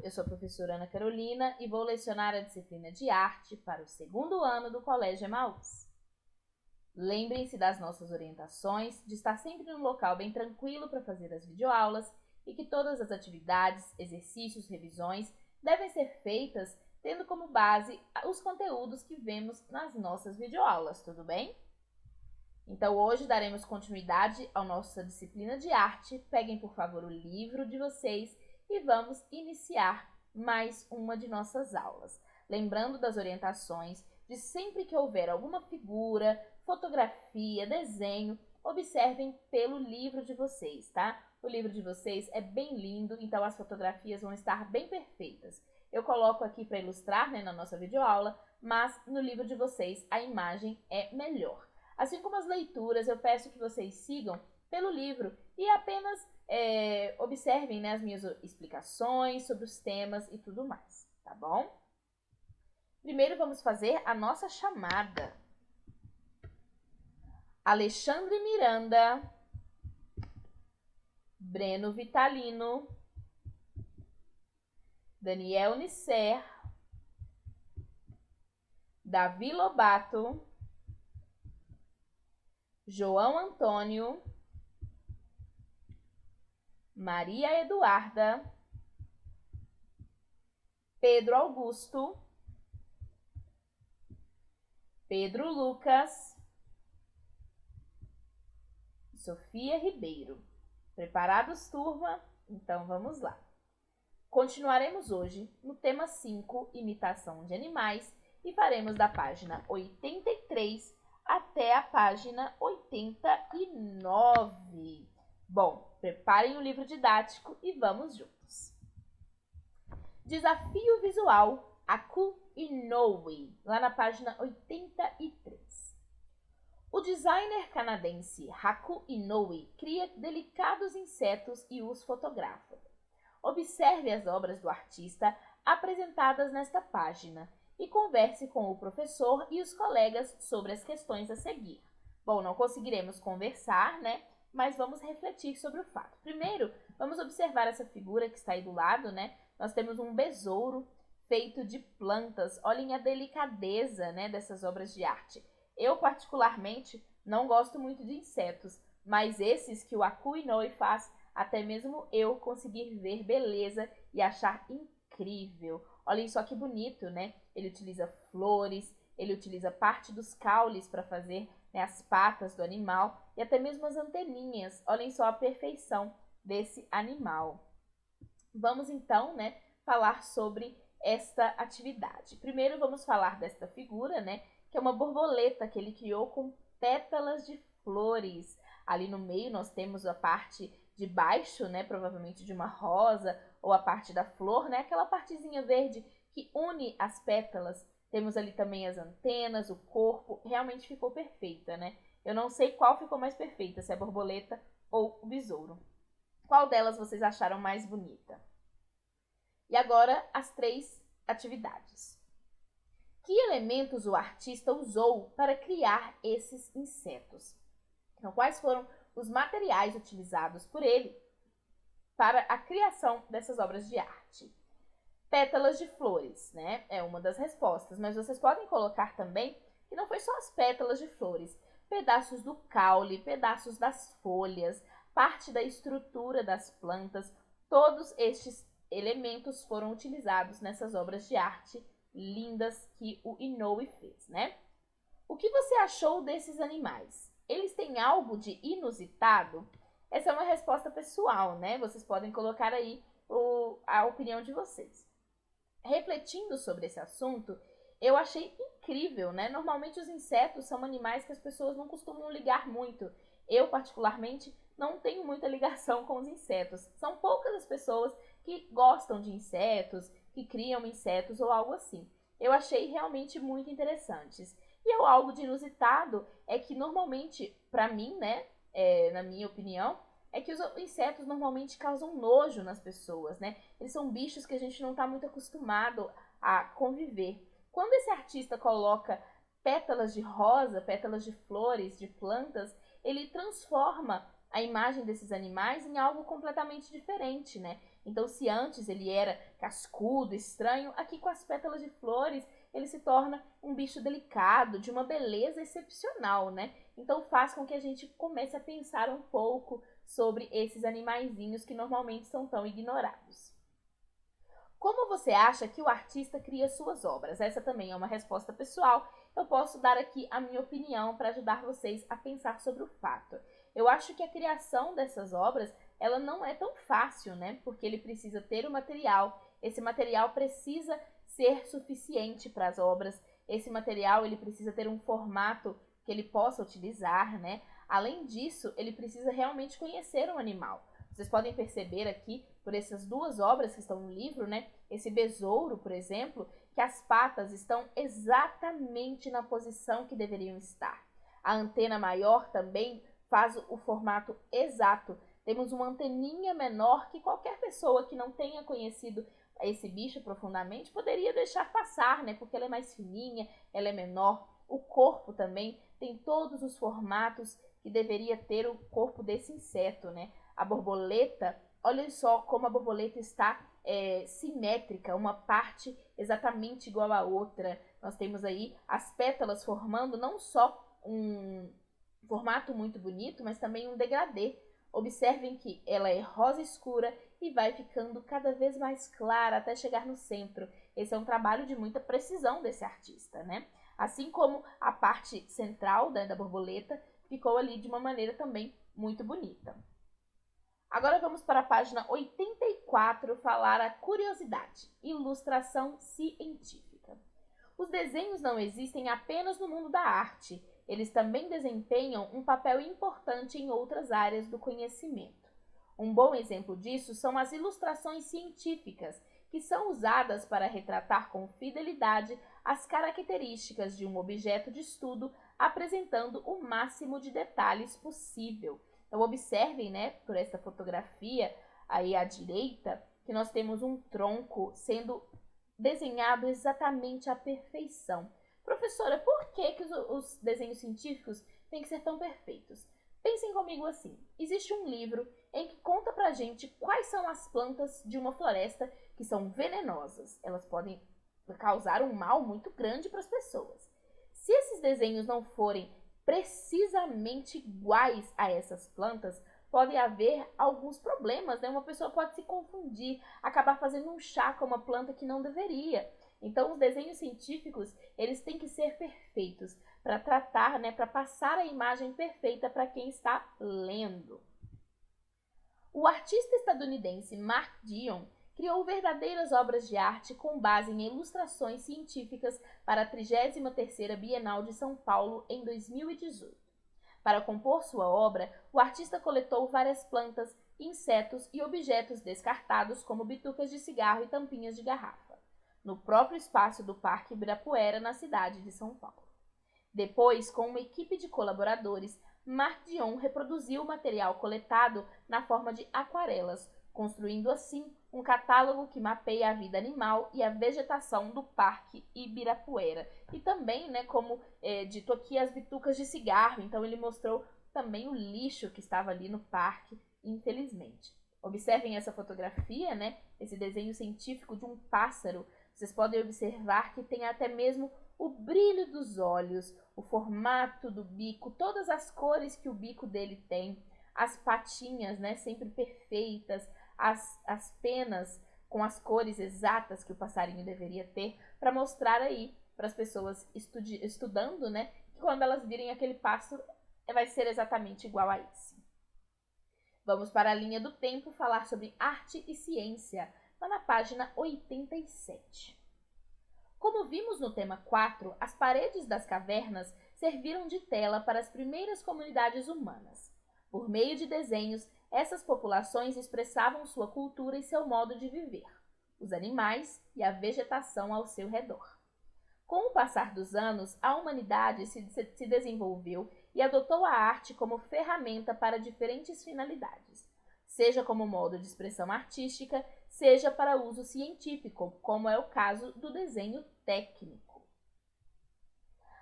eu sou a professora Ana Carolina e vou lecionar a disciplina de arte para o segundo ano do Colégio Emaús. Lembrem-se das nossas orientações, de estar sempre num local bem tranquilo para fazer as videoaulas e que todas as atividades, exercícios, revisões devem ser feitas tendo como base os conteúdos que vemos nas nossas videoaulas, tudo bem? Então hoje daremos continuidade à nossa disciplina de arte. Peguem por favor o livro de vocês e vamos iniciar mais uma de nossas aulas. Lembrando das orientações de sempre que houver alguma figura, fotografia, desenho, observem pelo livro de vocês, tá? O livro de vocês é bem lindo, então as fotografias vão estar bem perfeitas. Eu coloco aqui para ilustrar, na nossa videoaula, mas no livro de vocês a imagem é melhor. Assim como as leituras, eu peço que vocês sigam pelo livro e apenas observem as minhas explicações sobre os temas e tudo mais, tá bom? Primeiro vamos fazer a nossa chamada. Alexandre Miranda, Breno Vitalino, Daniel Nisser, Davi Lobato, João Antônio, Maria Eduarda, Pedro Augusto, Pedro Lucas, Sofia Ribeiro. Preparados, turma? Então vamos lá. Continuaremos hoje no tema 5, imitação de animais, e faremos da página 83 até a página 89. Bom, preparem o livro didático e vamos juntos. Desafio visual Aku Inoue, lá na página 83. O designer canadense Aku Inoue cria delicados insetos e os fotografa. Observe as obras do artista apresentadas nesta página e converse com o professor e os colegas sobre as questões a seguir. Bom, não conseguiremos conversar, né? Mas vamos refletir sobre o fato. Primeiro, vamos observar essa figura que está aí do lado, né? Nós temos um besouro feito de plantas. Olhem a delicadeza, né, dessas obras de arte. Eu, particularmente, não gosto muito de insetos, mas esses que o Aku Inoue faz, até mesmo eu consegui ver beleza e achar incrível. Olhem só que bonito, né? Ele utiliza flores, ele utiliza parte dos caules para fazer, né, as patas do animal e até mesmo as anteninhas. Olhem só a perfeição desse animal. Vamos então, né, falar sobre esta atividade. Primeiro vamos falar desta figura, né, que é uma borboleta que ele criou com pétalas de flores. Ali no meio nós temos a parte de baixo, né, provavelmente de uma rosa, ou a parte da flor, né, aquela partezinha verde que une as pétalas. Temos ali também as antenas, o corpo, realmente ficou perfeita, né? Eu não sei qual ficou mais perfeita, se é a borboleta ou o besouro. Qual delas vocês acharam mais bonita? E agora as 3 atividades. Que elementos o artista usou para criar esses insetos? Então, quais foram os materiais utilizados por ele para a criação dessas obras de arte? Pétalas de flores, né? É uma das respostas, mas vocês podem colocar também que não foi só as pétalas de flores, pedaços do caule, pedaços das folhas, parte da estrutura das plantas, todos estes elementos foram utilizados nessas obras de arte lindas que o Inoue fez, né? O que você achou desses animais? Eles têm algo de inusitado? Essa é uma resposta pessoal, né? Vocês podem colocar aí a opinião de vocês. Refletindo sobre esse assunto, eu achei incrível, né? Normalmente os insetos são animais que as pessoas não costumam ligar muito. Eu, particularmente, não tenho muita ligação com os insetos. São poucas as pessoas que gostam de insetos, que criam insetos ou algo assim. Eu achei realmente muito interessantes. E algo de inusitado é que normalmente, para mim, né, na minha opinião, é que os insetos normalmente causam nojo nas pessoas, né? Eles são bichos que a gente não está muito acostumado a conviver. Quando esse artista coloca pétalas de rosa, pétalas de flores, de plantas, ele transforma a imagem desses animais em algo completamente diferente, né? Então, se antes ele era cascudo, estranho, aqui com as pétalas de flores, ele se torna um bicho delicado, de uma beleza excepcional, né? Então, faz com que a gente comece a pensar um pouco sobre esses animaizinhos que normalmente são tão ignorados. Como você acha que o artista cria suas obras? Essa também é uma resposta pessoal. Eu posso dar aqui a minha opinião para ajudar vocês a pensar sobre o fato. Eu acho que a criação dessas obras, ela não é tão fácil, né? Porque ele precisa ter o material, esse material precisa ser suficiente para as obras, esse material ele precisa ter um formato que ele possa utilizar, né? Além disso, ele precisa realmente conhecer o animal. Vocês podem perceber aqui, por essas duas obras que estão no livro, né? Esse besouro, por exemplo, que as patas estão exatamente na posição que deveriam estar. A antena maior também faz o formato exato. Temos uma anteninha menor que qualquer pessoa que não tenha conhecido esse bicho profundamente poderia deixar passar, né? Porque ela é mais fininha, ela é menor. O corpo também tem todos os formatos que deveria ter o corpo desse inseto, né? A borboleta, olha só como a borboleta está simétrica, uma parte exatamente igual à outra. Nós temos aí as pétalas formando não só um formato muito bonito, mas também um degradê. Observem que ela é rosa escura e vai ficando cada vez mais clara até chegar no centro. Esse é um trabalho de muita precisão desse artista, né? Assim como a parte central da borboleta ficou ali de uma maneira também muito bonita. Agora vamos para a página 84 falar a curiosidade, ilustração científica. Os desenhos não existem apenas no mundo da arte, eles também desempenham um papel importante em outras áreas do conhecimento. Um bom exemplo disso são as ilustrações científicas, que são usadas para retratar com fidelidade as características de um objeto de estudo, apresentando o máximo de detalhes possível. Então, observem, né, por essa fotografia aí à direita, que nós temos um tronco sendo desenhado exatamente à perfeição. Professora, por que os desenhos científicos têm que ser tão perfeitos? Pensem comigo assim, existe um livro em que conta pra gente quais são as plantas de uma floresta que são venenosas. Elas podem causar um mal muito grande para as pessoas. Se esses desenhos não forem precisamente iguais a essas plantas, pode haver alguns problemas, né? Uma pessoa pode se confundir, acabar fazendo um chá com uma planta que não deveria. Então, os desenhos científicos, eles têm que ser perfeitos para tratar, né, para passar a imagem perfeita para quem está lendo. O artista estadunidense Mark Dion criou verdadeiras obras de arte com base em ilustrações científicas para a 33ª Bienal de São Paulo em 2018. Para compor sua obra, o artista coletou várias plantas, insetos e objetos descartados como bitucas de cigarro e tampinhas de garrafa, no próprio espaço do Parque Ibirapuera, na cidade de São Paulo. Depois, com uma equipe de colaboradores, Mark Dion reproduziu o material coletado na forma de aquarelas, construindo assim um catálogo que mapeia a vida animal e a vegetação do Parque Ibirapuera. E também, né, como dito aqui, as bitucas de cigarro. Então ele mostrou também o lixo que estava ali no parque, infelizmente. Observem essa fotografia, né, esse desenho científico de um pássaro. Vocês podem observar que tem até mesmo o brilho dos olhos, o formato do bico, todas as cores que o bico dele tem, as patinhas, né, sempre perfeitas, as penas com as cores exatas que o passarinho deveria ter, para mostrar aí para as pessoas estudando, né, que quando elas virem aquele pássaro, vai ser exatamente igual a esse. Vamos para a linha do tempo falar sobre arte e ciência, lá na página 87. Como vimos no tema 4, as paredes das cavernas serviram de tela para as primeiras comunidades humanas. Por meio de desenhos, essas populações expressavam sua cultura e seu modo de viver, os animais e a vegetação ao seu redor. Com o passar dos anos, a humanidade se desenvolveu e adotou a arte como ferramenta para diferentes finalidades, seja como modo de expressão artística, seja para uso científico, como é o caso do desenho técnico.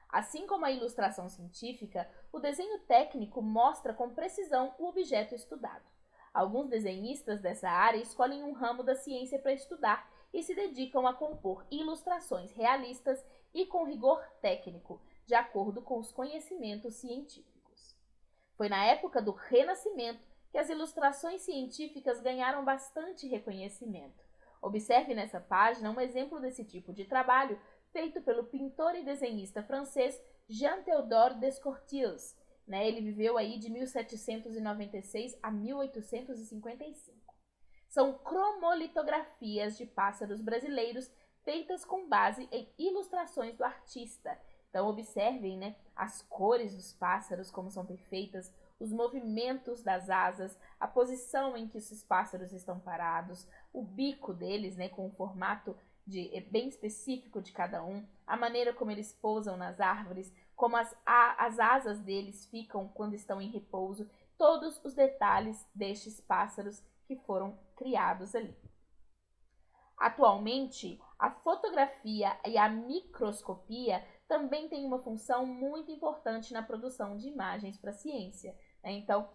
Assim como a ilustração científica, o desenho técnico mostra com precisão o objeto estudado. Alguns desenhistas dessa área escolhem um ramo da ciência para estudar e se dedicam a compor ilustrações realistas e com rigor técnico, de acordo com os conhecimentos científicos. Foi na época do Renascimento que as ilustrações científicas ganharam bastante reconhecimento. Observe nessa página um exemplo desse tipo de trabalho feito pelo pintor e desenhista francês Jean-Théodore Descourtils. Ele viveu aí de 1796 a 1855. São cromolitografias de pássaros brasileiros feitas com base em ilustrações do artista. Então observem, as cores dos pássaros, como são perfeitas, os movimentos das asas, a posição em que esses pássaros estão parados, o bico deles, com o formato bem específico de cada um, a maneira como eles pousam nas árvores, como as asas deles ficam quando estão em repouso, todos os detalhes destes pássaros que foram criados ali. Atualmente, a fotografia e a microscopia também têm uma função muito importante na produção de imagens para a ciência. Então,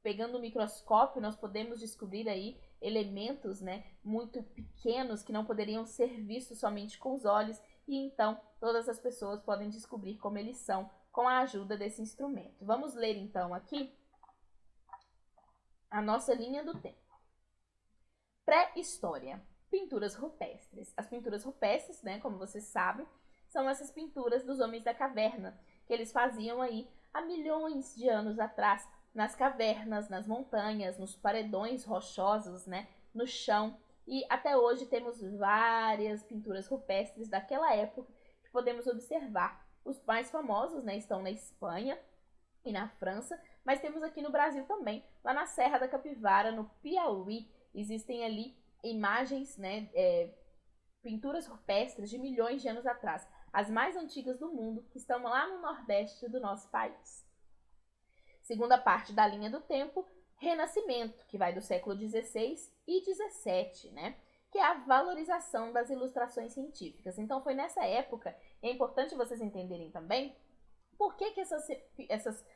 pegando o microscópio, nós podemos descobrir aí elementos muito pequenos que não poderiam ser vistos somente com os olhos, e então todas as pessoas podem descobrir como eles são com a ajuda desse instrumento. Vamos ler então aqui a nossa linha do tempo. Pré-história. Pinturas rupestres. As pinturas rupestres, como vocês sabem, são essas pinturas dos homens da caverna, que eles faziam aí há milhões de anos atrás, nas cavernas, nas montanhas, nos paredões rochosos, no chão. E até hoje temos várias pinturas rupestres daquela época que podemos observar. Os mais famosos estão na Espanha e na França, mas temos aqui no Brasil também, lá na Serra da Capivara, no Piauí, existem ali imagens, pinturas rupestres de milhões de anos atrás, as mais antigas do mundo, que estão lá no nordeste do nosso país. Segunda parte da linha do tempo, Renascimento, que vai do século XVI e XVII, que é a valorização das ilustrações científicas. Então foi nessa época, é importante vocês entenderem também, por que essas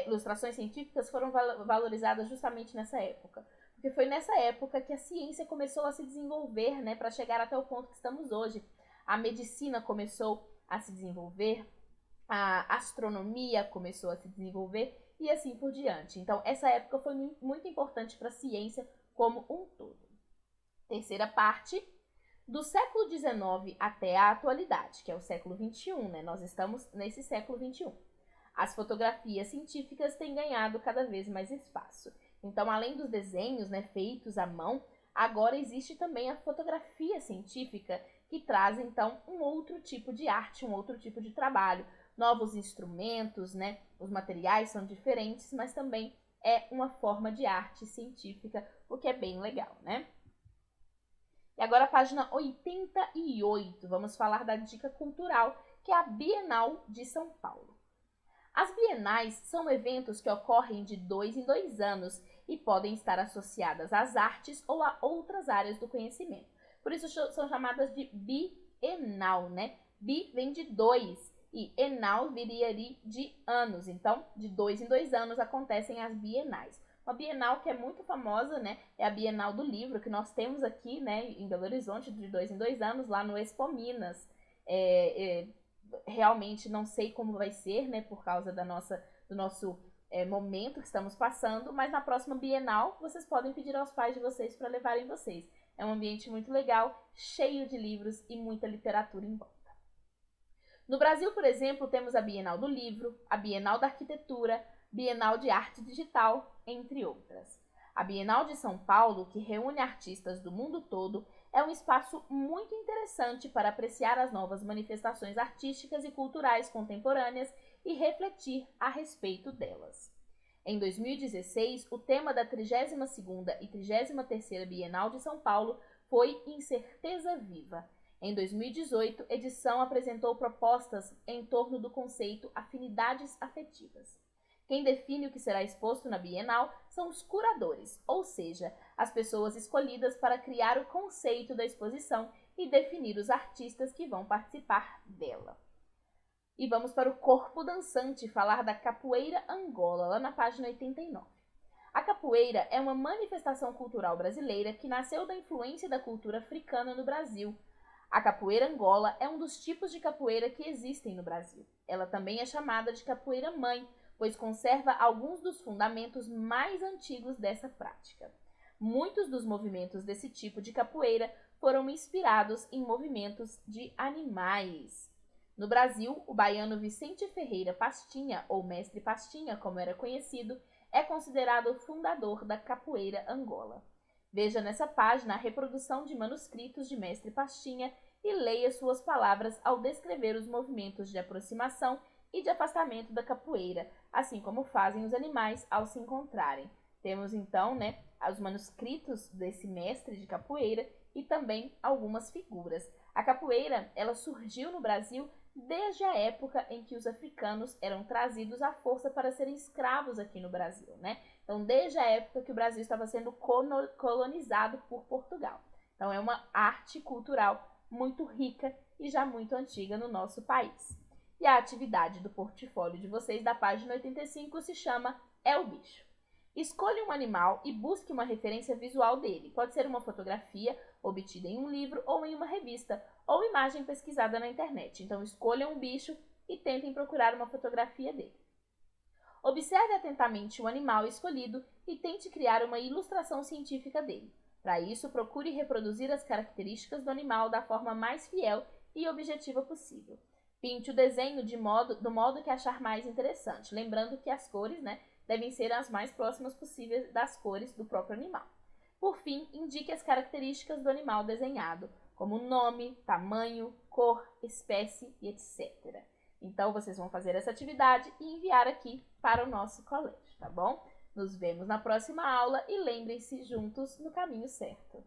ilustrações científicas foram valorizadas justamente nessa época. Porque foi nessa época que a ciência começou a se desenvolver, para chegar até o ponto que estamos hoje. A medicina começou a se desenvolver, a astronomia começou a se desenvolver e assim por diante. Então, essa época foi muito importante para a ciência como um todo. Terceira parte, do século XIX até a atualidade, que é o século XXI, Nós estamos nesse século XXI. As fotografias científicas têm ganhado cada vez mais espaço. Então, além dos desenhos, feitos à mão, agora existe também a fotografia científica, que traz, então, um outro tipo de arte, um outro tipo de trabalho. Novos instrumentos, os materiais são diferentes, mas também é uma forma de arte científica, o que é bem legal, E agora a página 88, vamos falar da dica cultural, que é a Bienal de São Paulo. As bienais são eventos que ocorrem de 2 em 2 anos e podem estar associadas às artes ou a outras áreas do conhecimento. Por isso são chamadas de bienal, Bi vem de 2 e enal viria ali de anos. Então, de 2 em 2 anos acontecem as bienais. Uma bienal que é muito famosa, é a Bienal do Livro, que nós temos aqui, em Belo Horizonte, de 2 em 2 anos, lá no Expo Minas. Realmente não sei como vai ser, por causa do nosso momento que estamos passando, mas na próxima Bienal vocês podem pedir aos pais de vocês para levarem vocês. É um ambiente muito legal, cheio de livros e muita literatura em volta. No Brasil, por exemplo, temos a Bienal do Livro, a Bienal da Arquitetura, Bienal de Arte Digital, entre outras. A Bienal de São Paulo, que reúne artistas do mundo todo, é um espaço muito interessante para apreciar as novas manifestações artísticas e culturais contemporâneas e refletir a respeito delas. Em 2016, o tema da 32ª e 33ª Bienal de São Paulo foi Incerteza Viva. Em 2018, a edição apresentou propostas em torno do conceito afinidades afetivas. Quem define o que será exposto na Bienal são os curadores, ou seja, as pessoas escolhidas para criar o conceito da exposição e definir os artistas que vão participar dela. E vamos para o corpo dançante, falar da capoeira Angola, lá na página 89. A capoeira é uma manifestação cultural brasileira que nasceu da influência da cultura africana no Brasil. A capoeira Angola é um dos tipos de capoeira que existem no Brasil. Ela também é chamada de capoeira mãe, pois conserva alguns dos fundamentos mais antigos dessa prática. Muitos dos movimentos desse tipo de capoeira foram inspirados em movimentos de animais. No Brasil, o baiano Vicente Ferreira Pastinha, ou Mestre Pastinha, como era conhecido, é considerado o fundador da capoeira Angola. Veja nessa página a reprodução de manuscritos de Mestre Pastinha e leia suas palavras ao descrever os movimentos de aproximação e de afastamento da capoeira, assim como fazem os animais ao se encontrarem. Temos então, os manuscritos desse mestre de capoeira e também algumas figuras. A capoeira, ela surgiu no Brasil desde a época em que os africanos eram trazidos à força para serem escravos aqui no Brasil, Então, desde a época que o Brasil estava sendo colonizado por Portugal. Então, é uma arte cultural muito rica e já muito antiga no nosso país. E a atividade do portfólio de vocês da página 85 se chama É o Bicho. Escolha um animal e busque uma referência visual dele. Pode ser uma fotografia obtida em um livro ou em uma revista, ou imagem pesquisada na internet. Então, escolham um bicho e tentem procurar uma fotografia dele. Observe atentamente o animal escolhido e tente criar uma ilustração científica dele. Para isso, procure reproduzir as características do animal da forma mais fiel e objetiva possível. Pinte o desenho do modo que achar mais interessante, lembrando que as cores, devem ser as mais próximas possíveis das cores do próprio animal. Por fim, indique as características do animal desenhado, como nome, tamanho, cor, espécie e etc. Então, vocês vão fazer essa atividade e enviar aqui para o nosso colégio, tá bom? Nos vemos na próxima aula e lembrem-se juntos no caminho certo.